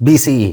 BCE,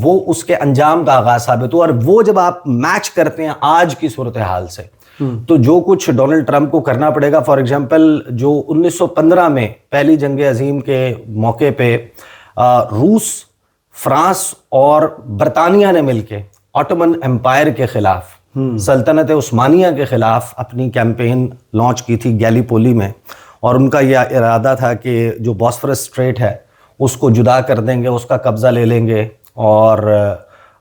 وہ اس کے انجام کا آغاز ثابت ہوا. اور وہ جب آپ میچ کرتے ہیں آج کی صورتحال سے تو جو کچھ ڈونلڈ ٹرمپ کو کرنا پڑے گا, فار ایگزامپل جو 1915 میں پہلی جنگ عظیم کے موقع پہ روس, فرانس اور برطانیہ نے مل کے آٹومن امپائر کے خلاف, سلطنت عثمانیہ کے خلاف اپنی کیمپین لانچ کی تھی گیلیپولی میں, اور ان کا یہ ارادہ تھا کہ جو باسفورس اسٹریٹ ہے اس کو جدا کر دیں گے, اس کا قبضہ لے لیں گے اور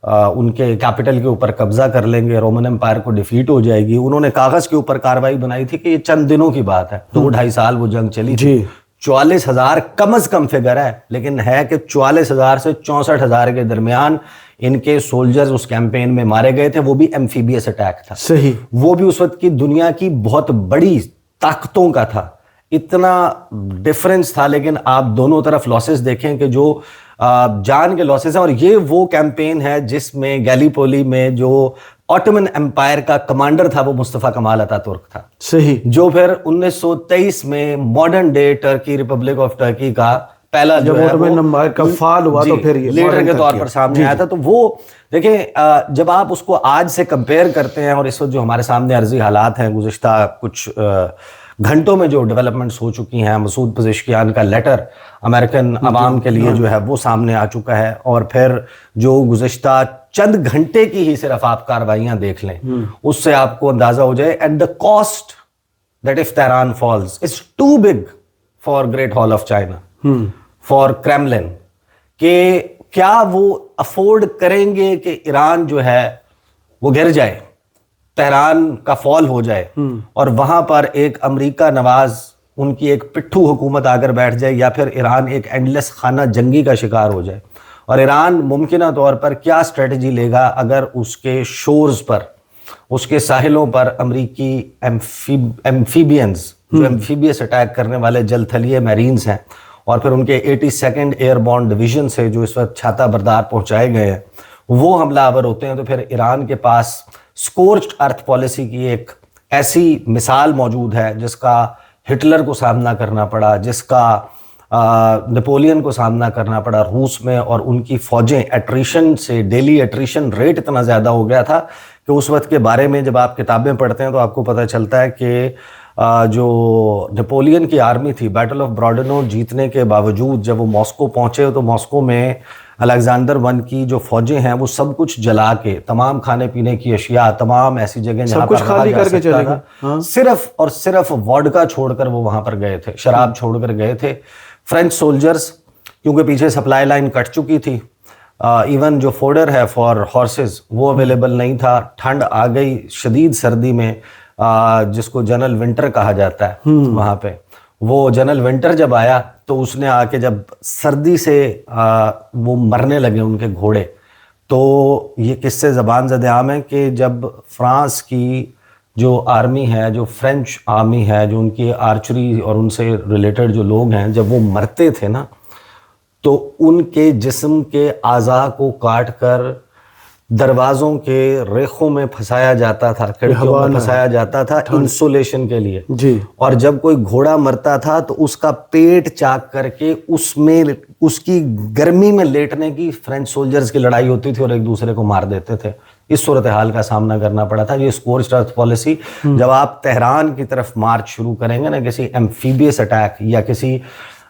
ان کے کیپٹل کے اوپر قبضہ کر لیں گے, رومن امپائر کو ڈیفیٹ ہو جائے گی. انہوں نے کاغذ کے اوپر کارروائی بنائی تھی کہ یہ چند دنوں کی بات ہے, 2-2.5 سال وہ جنگ چلی تھی. 44,000 کم از کم فگر ہے, لیکن ہے کہ 44,000 سے 64,000 کے درمیان ان کے سولجرز اس کیمپین میں مارے گئے تھے, وہ بھی ایمفیبیس اٹیک تھا. صحیح. وہ بھی اس وقت کی دنیا کی بہت بڑی طاقتوں کا تھا, اتنا ڈفرنس تھا. لیکن آپ دونوں طرف لاسز دیکھیں کہ جو جان کے لاسز ہیں, اور یہ وہ کیمپین ہے جس میں گیلیپولی میں جو آٹومن امپائر کا کمانڈر تھا وہ مصطفیٰ کمال اتا ترک تھا. صحیح. جو پھر 1923 میں modern day Turkey, Republic of Turkey کا پہلا جو ہے آٹومن امپائر کا فال ہوا تو پھر یہ لیڈر کے طور پر سامنے آیا تھا. تو وہ دیکھیں جب آپ اس کو آج سے کمپیئر کرتے ہیں, اور اس وقت جو ہمارے سامنے عرضی حالات ہیں, گزشتہ کچھ گھنٹوں میں جو ڈیولپمنٹس ہو چکی ہیں, مسعود پزشکیان کا لیٹر امریکن عوام کے لیے جو ہے وہ سامنے آ چکا ہے, اور پھر جو گزشتہ چند گھنٹے کی ہی صرف آپ کارروائیاں دیکھ لیں اس سے آپ کو اندازہ ہو جائے. And the cost that if Tehran falls is too big for Great Hall of China, for Kremlin, کہ کیا وہ افورڈ کریں گے کہ ایران جو ہے وہ گر جائے, تہران کا فال ہو جائے, اور وہاں پر ایک امریکہ نواز ان کی ایک پٹھو حکومت آ کر بیٹھ جائے, یا پھر ایران ایک اینڈلیس خانہ جنگی کا شکار ہو جائے. اور ایران ممکنہ طور پر کیا اسٹریٹجی لے گا اگر اس کے شورز پر, اس کے ساحلوں پر امریکی ایمفیبینز, جو ایمفیبیس اٹیک کرنے والے جل تھلیے میرینز ہیں, اور پھر ان کے 82nd ایئر بورن ڈویژن سے جو اس وقت چھاتا بردار پہنچائے گئے ہیں, وہ حملہ آور ہوتے ہیں, تو پھر ایران کے پاس اسکورچڈ ارتھ پالیسی کی ایک ایسی مثال موجود ہے جس کا ہٹلر کو سامنا کرنا پڑا, جس کا نپولین کو سامنا کرنا پڑا روس میں, اور ان کی فوجیں ایٹریشن سے, ڈیلی ایٹریشن ریٹ اتنا زیادہ ہو گیا تھا کہ اس وقت کے بارے میں جب آپ کتابیں پڑھتے ہیں تو آپ کو پتہ چلتا ہے کہ جو نپولین کی آرمی تھی, بیٹل آف براڈنو جیتنے کے باوجود جب وہ ماسکو پہنچے تو ماسکو میں الیگزینڈر ون کی جو فوجیں ہیں وہ سب کچھ جلا کے, تمام کھانے پینے کی اشیاء, تمام ایسی جگہ جہاں پر خالی کر کے چلے گئے, صرف اور صرف وڈکا چھوڑ کر وہ وہاں پر گئے تھے, شراب چھوڑ کر گئے تھے. فرینچ سولجرز کیونکہ پیچھے سپلائی لائن کٹ چکی تھی, ایون جو فوڈر ہے فار ہارسز وہ اویلیبل نہیں تھا, ٹھنڈ آ گئی شدید سردی میں, جس کو جنرل ونٹر کہا جاتا ہے وہاں پہ. وہ جنرل ونٹر جب آیا تو اس نے آ کے جب سردی سے وہ مرنے لگے ان کے گھوڑے, تو یہ قصے زبان زد عام ہے کہ جب فرانس کی جو آرمی ہے, جو فرینچ آرمی ہے, جو ان کی آرچری اور ان سے ریلیٹڈ جو لوگ ہیں, جب وہ مرتے تھے نا تو ان کے جسم کے اعضاء کو کاٹ کر دروازوں کے ریخوں میں پھنسایا جاتا تھا, کھڑکیوں میں پھنسایا جاتا تھا انسولیشن کے لیے. جی. اور جب کوئی گھوڑا مرتا تھا تو اس کا پیٹ چاک کر کے اس میں اس کی گرمی میں لیٹنے کی فرینچ سولجرز کی لڑائی ہوتی تھی اور ایک دوسرے کو مار دیتے تھے. اس صورتحال کا سامنا کرنا پڑا تھا. یہ اسکورچڈ ارتھ پالیسی جب آپ تہران کی طرف مارچ شروع کریں گے نا, کسی ایمفیبیس اٹیک یا کسی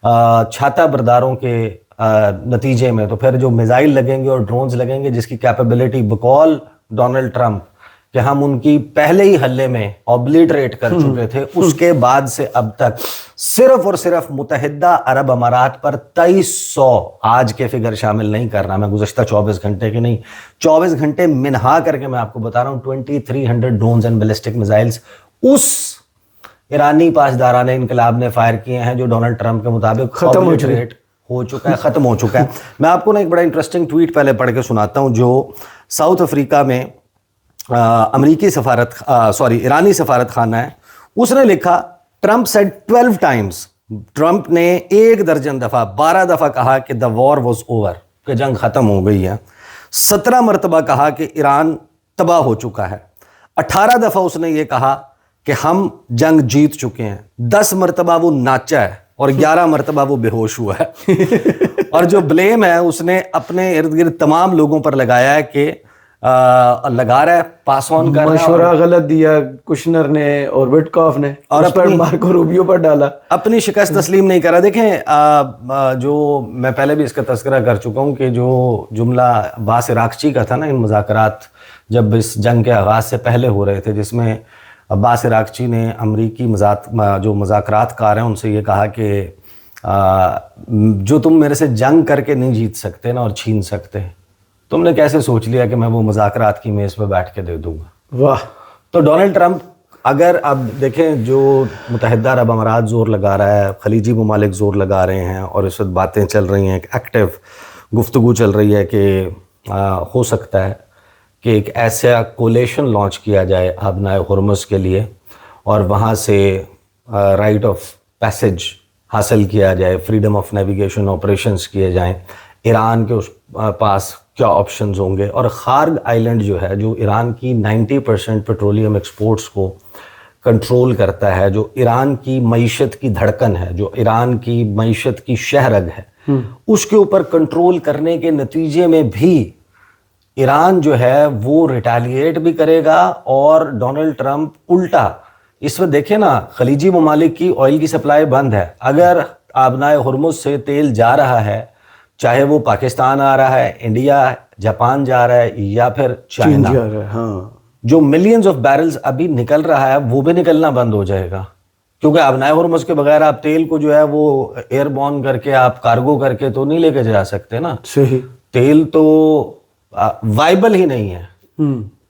چھاتا برداروں کے نتیجے میں, تو پھر جو میزائل لگیں گے اور ڈرونز لگیں گے جس کی کیپیبلٹی بقول ڈونلڈ ٹرمپ کہ ہم ان کی پہلے ہی حلے میں اوبلیٹریٹ کر چکے تھے, اس کے بعد سے اب تک صرف اور صرف متحدہ عرب امارات پر 2300, آج کے فگر شامل نہیں کر رہا میں, گزشتہ 24 گھنٹے کے نہیں, 24 گھنٹے منہا کر کے میں آپ کو بتا رہا ہوں, 2300 ڈرونز اینڈ بیلسٹک میزائلز اس ایرانی پاسداران انقلاب نے فائر کیے ہیں جو ڈونلڈ ٹرمپ کے مطابق ختم ہو چکا ہے. میں آپ کو نا ایک بڑا انٹرسٹنگ ٹویٹ پہلے پڑھ کے سناتا ہوں جو ساؤتھ افریقہ میں امریکی ایرانی سفارت خانہ ہے, اس نے لکھا, ٹرمپ سیڈ 12 ٹائمز, ٹرمپ نے 1 درجن دفعہ 12 دفعہ کہا کہ the war was over, کہ جنگ ختم ہو گئی ہے. 17 مرتبہ کہا کہ ایران تباہ ہو چکا ہے. 18 دفعہ اس نے یہ کہا کہ ہم جنگ جیت چکے ہیں. 10 مرتبہ وہ ناچا ہے اور 11 مرتبہ وہ بے ہوش ہوا ہے. اور جو بلیم ہے اس نے اپنے ارد گرد تمام لوگوں پر لگایا ہے کہ لگا رہا ہے، پاس آن کر رہا ہے، مشورہ غلط دیا کشنر نے اور وٹکاف نے، اور اس پر مارکو روبیو پر ڈالا، اپنی شکست تسلیم نہیں کرا. دیکھیں جو میں پہلے بھی اس کا تذکرہ کر چکا ہوں کہ جو جملہ عباس عراقچی کا تھا نا، ان مذاکرات جب اس جنگ کے آغاز سے پہلے ہو رہے تھے، جس میں عباس عراقچی نے امریکی جو مذاکرات کار ہیں ان سے یہ کہا کہ جو تم میرے سے جنگ کر کے نہیں جیت سکتے نا اور چھین سکتے، تم نے کیسے سوچ لیا کہ میں وہ مذاکرات کی میز پہ بیٹھ کے دے دوں گا. واہ. تو ڈونلڈ ٹرمپ اگر اب دیکھیں جو متحدہ عرب امارات زور لگا رہا ہے، خلیجی ممالک زور لگا رہے ہیں، اور اس وقت باتیں چل رہی ہیں، ایک ایکٹیو گفتگو چل رہی ہے کہ ہو سکتا ہے کہ ایک ایسا کولیشن لانچ کیا جائے آبنائے ہرمز کے لیے، اور وہاں سے رائٹ آف پیسج حاصل کیا جائے، فریڈم آف نیویگیشن آپریشنز کیے جائیں. ایران کے اس پاس کیا آپشنز ہوں گے، اور خارگ آئی لینڈ جو ہے، جو ایران کی 90% پیٹرولیم ایکسپورٹس کو کنٹرول کرتا ہے، جو ایران کی معیشت کی دھڑکن ہے، جو ایران کی معیشت کی شہرگ ہے، اس کے اوپر کنٹرول کرنے کے نتیجے میں بھی ایران جو ہے وہ ریٹیلیٹ بھی کرے گا. اور ڈونلڈ ٹرمپ الٹا اس وقت دیکھیں نا، خلیجی ممالک کی آئل کی سپلائی بند ہے، اگر آبنائے ہرمز سے تیل جا رہا ہے، چاہے وہ پاکستان آ رہا ہے، انڈیا، جاپان جا رہا ہے، یا پھر چائنا، جو ملینز آف بیرلز ابھی نکل رہا ہے وہ بھی نکلنا بند ہو جائے گا، کیونکہ آبنائے ہرمز کے بغیر آپ تیل کو جو ہے وہ ایئر بورن کر کے آپ کارگو کر کے تو نہیں لے کے جا سکتے نا. صحیح. تیل تو وائبل ہی نہیں ہے،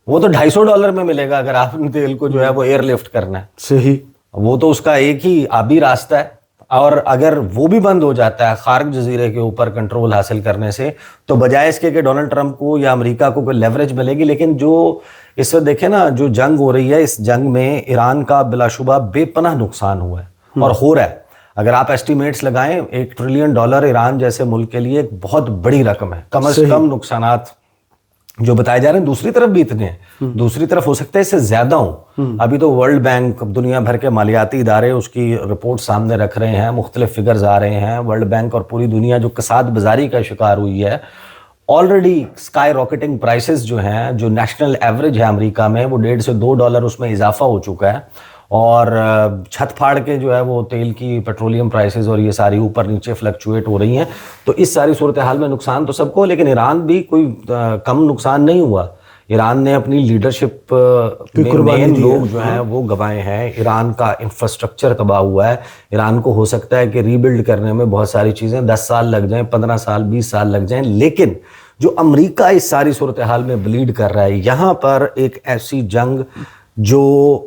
وہ تو $250 میں ملے گا اگر آپ نے تیل کو جو ہے وہ ایئر لفٹ کرنا ہے. صحیح. وہ تو اس کا ایک ہی آبی راستہ ہے، اور اگر وہ بھی بند ہو جاتا ہے خارگ جزیرے کے اوپر کنٹرول حاصل کرنے سے، تو بجائے اس کے کہ ڈونلڈ ٹرمپ کو یا امریکہ کو کوئی لیوریج ملے گی. لیکن جو اس وقت دیکھیں نا، جو جنگ ہو رہی ہے، اس جنگ میں ایران کا بلا شبہ بے پناہ نقصان ہوا ہے اور ہو رہا ہے. اگر آپ ایسٹیمیٹس لگائیں، $1 ٹریلین ایران جیسے ملک کے لیے ایک بہت بڑی رقم ہے. کم از کم نقصانات جو بتائے جا رہے ہیں دوسری طرف بھی اتنے ہیں، دوسری طرف ہو سکتا ہے اس سے زیادہ ہوں. ابھی تو ورلڈ بینک، دنیا بھر کے مالیاتی ادارے اس کی رپورٹ سامنے رکھ رہے ہیں، مختلف فگرز آ رہے ہیں. ورلڈ بینک اور پوری دنیا جو کساد بازاری کا شکار ہوئی ہے، آلریڈی اسکائی راکٹنگ پرائسز جو ہیں، جو نیشنل ایوریج ہے امریکہ میں، وہ $1.5 سے $2 اس میں اضافہ ہو چکا ہے. اور چھت پھاڑ کے جو ہے وہ تیل کی پیٹرولیم پرائسز اور یہ ساری اوپر نیچے فلکچویٹ ہو رہی ہیں. تو اس ساری صورتحال میں نقصان تو سب کو، لیکن ایران بھی کوئی کم نقصان نہیں ہوا. ایران نے اپنی لیڈرشپ میں مین لوگ جو ہیں وہ گنوائے ہیں، ایران کا انفراسٹرکچر تباہ ہوا ہے. ایران کو ہو سکتا ہے کہ ری بلڈ کرنے میں بہت ساری چیزیں 10 سال لگ جائیں، 15 سال، 20 سال لگ جائیں. لیکن جو امریکہ اس ساری صورتحال میں بلیڈ کر رہا ہے، یہاں پر ایک ایسی جنگ جو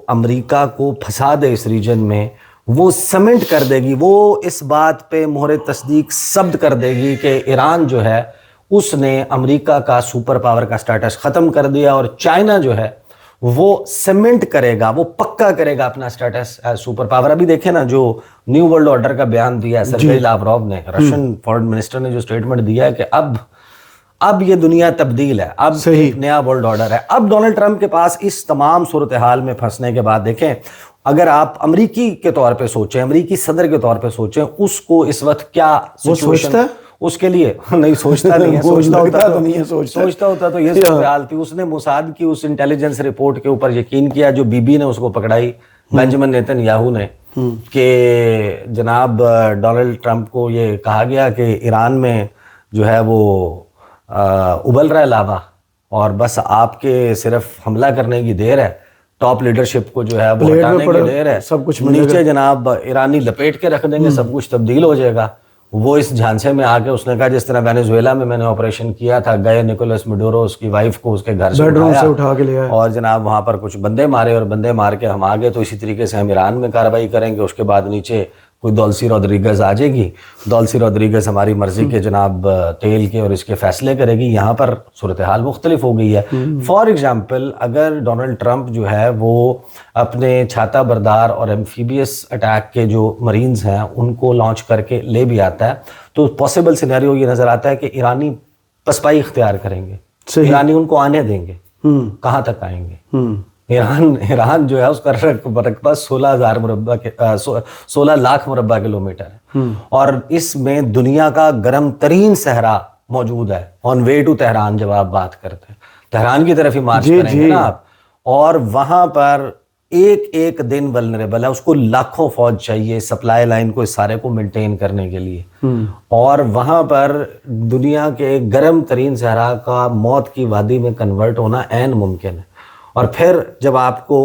امریکہ کو پھنسا دے اس ریجن میں، وہ سیمنٹ کر دے گی، وہ اس بات پہ مہر تصدیق ثبت کر دے گی کہ ایران جو ہے اس نے امریکہ کا سپر پاور کا سٹیٹس ختم کر دیا، اور چائنا جو ہے وہ سیمنٹ کرے گا، وہ پکا کرے گا اپنا سٹیٹس ایز سپر پاور. ابھی دیکھیں نا جو نیو ورلڈ آرڈر کا بیان دیا ہے سرگئی لاوروف نے، رشین فارن منسٹر نے جو سٹیٹمنٹ دیا ہے کہ اب یہ دنیا تبدیل ہے، اب ایک نیا ورلڈ آرڈر ہے. اب ڈونلڈ ٹرمپ کے پاس اس تمام صورتحال میں پھنسنے کے بعد دیکھیں، اگر آپ امریکی کے طور پہ سوچیں، امریکی صدر کے طور پہ سوچیں، اس کو اس وقت کیا سچویشن اس کے لیے نہیں سوچتا نہیں ہے، سوچتا ہوتا تو یہ صورتحال تھی. اس نے موساد کی اس انٹیلیجنس رپورٹ کے اوپر یقین کیا جو بی بی نے اس کو پکڑائی، بینجامن نیتن یاہو نے، کہ جناب ڈونلڈ ٹرمپ کو یہ کہا گیا کہ ایران میں جو ہے وہ ابل رہا ہے لاوا، اور بس آپ کے صرف حملہ کرنے کی دیر ہے، ٹاپ لیڈرشپ کو جو ہے وہ ہٹانے کی دیر ہے، سب کچھ نیچے جناب ایرانی لپیٹ کے رکھ دیں گے، سب کچھ تبدیل ہو جائے گا. وہ اس جھانسے میں آ کے اس نے کہا جس طرح وینیزویلا میں نے آپریشن کیا تھا، گئے نکولس مڈورو اس کی وائف کو اس کے گھر سے اٹھا کے لیا اور جناب وہاں پر کچھ بندے مارے، اور بندے مار کے ہم آ گئے، تو اسی طریقے سے ہم ایران میں کارروائی کریں گے. اس کے بعد نیچے کوئی دولسی روڈریگز آ جائے گی، دولسی روڈریگز ہماری مرضی کے جناب تیل کے اور اس کے فیصلے کرے گی. یہاں پر صورتحال مختلف ہو گئی ہے. فار ایگزامپل اگر ڈونلڈ ٹرمپ جو ہے وہ اپنے چھاتا بردار اور ایمفیبیس اٹیک کے جو مرینز ہیں ان کو لانچ کر کے لے بھی آتا ہے، تو پاسبل سینیریو یہ نظر آتا ہے کہ ایرانی پسپائی اختیار کریں گے، ایرانی ان کو آنے دیں گے. کہاں تک آئیں گے؟ ایران جو ہے اس کا رقبہ 16 لاکھ مربع کلومیٹر ہے، اور اس میں دنیا کا گرم ترین صحرا موجود ہے. آن وے ٹو تہران جب آپ بات کرتے ہیں، تہران کی طرف ہی مارچ کریں گے نا آپ، اور وہاں پر ایک دن ولنریبل ہے، اس کو لاکھوں فوج چاہیے سپلائی لائن کو اس سارے کو مینٹین کرنے کے لیے، اور وہاں پر دنیا کے گرم ترین صحرا کا موت کی وادی میں کنورٹ ہونا عین ممکن ہے. اور پھر جب آپ کو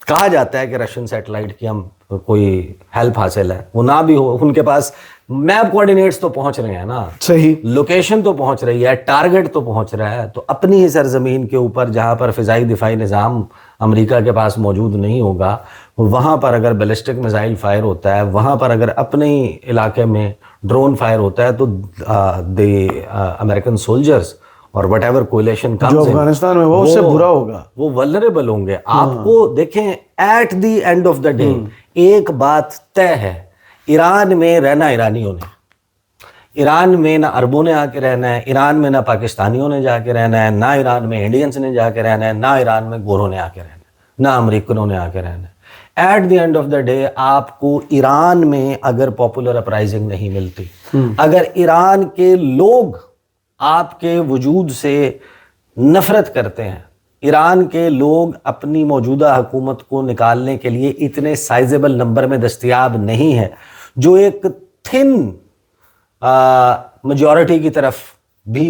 کہا جاتا ہے کہ رشین سیٹلائٹ کی ہم کوئی ہیلپ حاصل ہے، وہ نہ بھی ہو، ان کے پاس میپ کوآرڈینیٹس تو پہنچ رہے ہیں نا، صحیح، لوکیشن تو پہنچ رہی ہے، ٹارگٹ تو پہنچ رہا ہے، تو اپنی ہی سرزمین کے اوپر جہاں پر فضائی دفاعی نظام امریکہ کے پاس موجود نہیں ہوگا، وہاں پر اگر بیلسٹک میزائل فائر ہوتا ہے، وہاں پر اگر اپنے ہی علاقے میں ڈرون فائر ہوتا ہے، تو دی امریکن سولجرز اور وٹ ایور کولیشن جو افغانستان میں وہ اس سے برا ہوگا، وہ ولنریبل ہوں گے. آپ کو دیکھیں at the end of the day ایک بات طے ہے، ایران میں رہنا ایرانیوں نے، ایران میں نہ عربوں نے آ کے رہنا ہے، ایران میں نہ پاکستانیوں نے جا کے رہنا ہے، نہ ایران میں انڈینس نے جا کے رہنا ہے، نہ ایران میں گوروں نے آ کے رہنا ہے، نہ امریکنوں نے آ کے رہنا ہے. At the end of the day آپ کو ایران میں اگر پاپولر اپرائزنگ نہیں ملتی، اگر ایران کے لوگ آپ کے وجود سے نفرت کرتے ہیں، ایران کے لوگ اپنی موجودہ حکومت کو نکالنے کے لیے اتنے سائزیبل نمبر میں دستیاب نہیں ہے، جو ایک تھن میجورٹی کی طرف بھی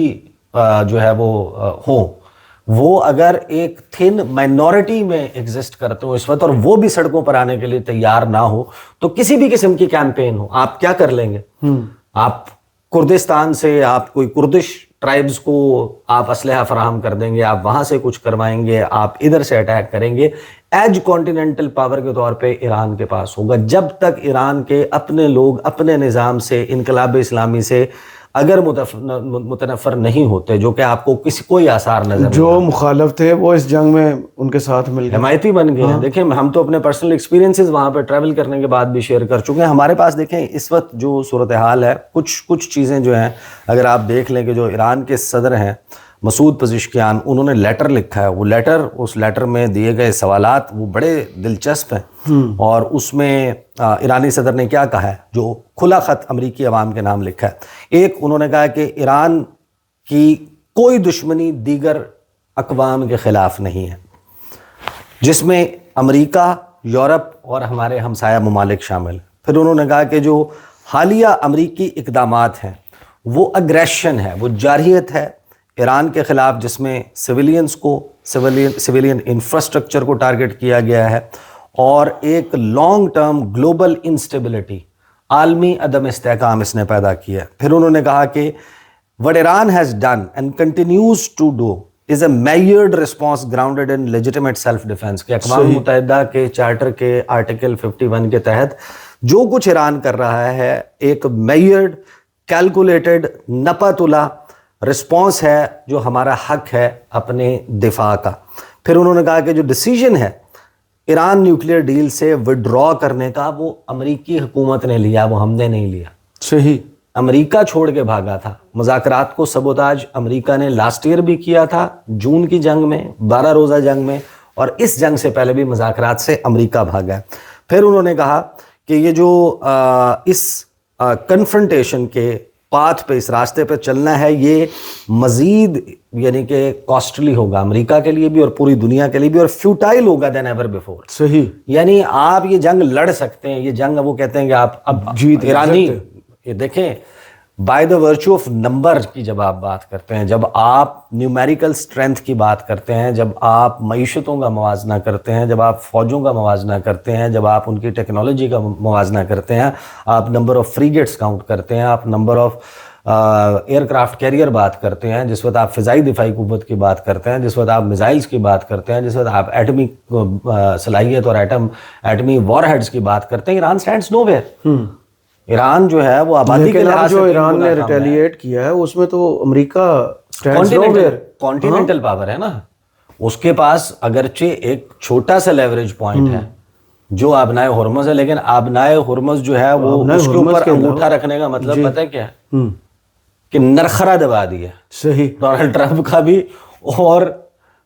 جو ہے وہ ہوں، وہ اگر ایک تھن مائنورٹی میں ایگزسٹ کرتے ہو اس وقت، اور وہ بھی سڑکوں پر آنے کے لیے تیار نہ ہو، تو کسی بھی قسم کی کیمپین ہو، آپ کیا کر لیں گے؟ آپ کردستان سے آپ کوئی کردش ٹرائبز کو آپ اسلحہ فراہم کر دیں گے، آپ وہاں سے کچھ کروائیں گے، آپ ادھر سے اٹیک کریں گے. ایج کانٹیننٹل پاور کے طور پہ ایران کے پاس ہوگا. جب تک ایران کے اپنے لوگ اپنے نظام سے، انقلاب اسلامی سے اگر متنفر نہیں ہوتے، جو کہ آپ کو کوئی آثار نظر نہیں، جو مخالف تھے وہ اس جنگ میں ان کے ساتھ مل گئے، حمایتی بن گئے ہیں. دیکھیں ہم تو اپنے پرسنل ایکسپیرینسز وہاں پہ ٹریول کرنے کے بعد بھی شیئر کر چکے ہیں. ہمارے پاس دیکھیں اس وقت جو صورتحال ہے، کچھ چیزیں جو ہیں اگر آپ دیکھ لیں کہ جو ایران کے صدر ہیں مسعود پزشکیان، انہوں نے لیٹر لکھا ہے. وہ لیٹر، اس لیٹر میں دیے گئے سوالات وہ بڑے دلچسپ ہیں، اور اس میں ایرانی صدر نے کیا کہا ہے، جو کھلا خط امریکی عوام کے نام لکھا ہے. ایک انہوں نے کہا کہ ایران کی کوئی دشمنی دیگر اقوام کے خلاف نہیں ہے، جس میں امریکہ، یورپ اور ہمارے ہمسایہ ممالک شامل. پھر انہوں نے کہا کہ جو حالیہ امریکی اقدامات ہیں وہ اگریشن ہے، وہ جارحیت ہے ایران کے خلاف، جس میں سویلینز کو، سویلین انفراسٹرکچر کو ٹارگٹ کیا گیا ہے، اور ایک لانگ ٹرم گلوبل انسٹیبلٹی، عالمی عدم استحکام اس نے پیدا کیا. پھر انہوں نے کہا کہ what Iran has done and continues to do is a measured response grounded in legitimate self-defense. کہ اقوام متحدہ کے چارٹر کے آرٹیکل 51 کے تحت جو کچھ ایران کر رہا ہے ایک measured, calculated, نپا تلا رسپانس ہے، جو ہمارا حق ہے اپنے دفاع کا. پھر انہوں نے کہا کہ جو ڈیسیجن ہے ایران نیوکلیئر ڈیل سے وڈرا کرنے کا، وہ امریکی حکومت نے لیا، وہ ہم نے نہیں لیا. صحیح، امریکہ چھوڑ کے بھاگا تھا. مذاکرات کو سبوتاج امریکہ نے لاسٹ ایئر بھی کیا تھا، جون کی جنگ میں، 12 روزہ جنگ میں، اور اس جنگ سے پہلے بھی مذاکرات سے امریکہ بھاگا ہے. پھر انہوں نے کہا کہ یہ جو اس کنفرنٹیشن کے پاتھ پہ، اس راستے پہ چلنا ہے، یہ مزید یعنی کہ کاسٹلی ہوگا امریکہ کے لیے بھی اور پوری دنیا کے لیے بھی، اور فیوٹائل ہوگا دین ایور بیفور. صحیح، یعنی آپ یہ جنگ لڑ سکتے ہیں، یہ جنگ وہ کہتے ہیں کہ آپ اب جیت ایرانی، یہ دیکھیں by the virtue of number کی جب آپ بات کرتے ہیں، جب آپ نیومیریکل اسٹرینتھ کی بات کرتے ہیں، جب آپ معیشتوں کا موازنہ کرتے ہیں، جب آپ فوجوں کا موازنہ کرتے ہیں، جب آپ ان کی ٹیکنالوجی کا موازنہ کرتے ہیں، آپ نمبر آف فریگیٹس کاؤنٹ کرتے ہیں، آپ number of aircraft carrier بات کرتے ہیں، جس وقت آپ فضائی دفاعی قوت کی بات کرتے ہیں، جس وقت آپ میزائلز کی بات کرتے ہیں، جس وقت آپ ایٹمی صلاحیت اور ایٹمی وار ہیڈز کی بات کرتے ہیں، Iran stands nowhere. Iran جو ہے وہ آبادی کے لحاظ سے جو ایران نے ریٹیلیٹ کیا ہے اس میں تو امریکہ کانٹیننٹل پاور ہے نا، اس کے پاس اگرچہ ایک چھوٹا سا لیوریج پوائنٹ ہے جو آبنائے ہرمز ہے، لیکن آبنائے ہرمز جو ہے وہ اس کے اوپر انگوٹھا رکھنے کا مطلب پتہ ہے کیا ہے؟ کہ نرخرہ دبا دیا. صحیح، ڈونلڈ ٹرمپ کا بھی اور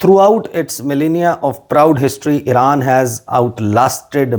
Throughout its millennia of proud history, Iran has outlasted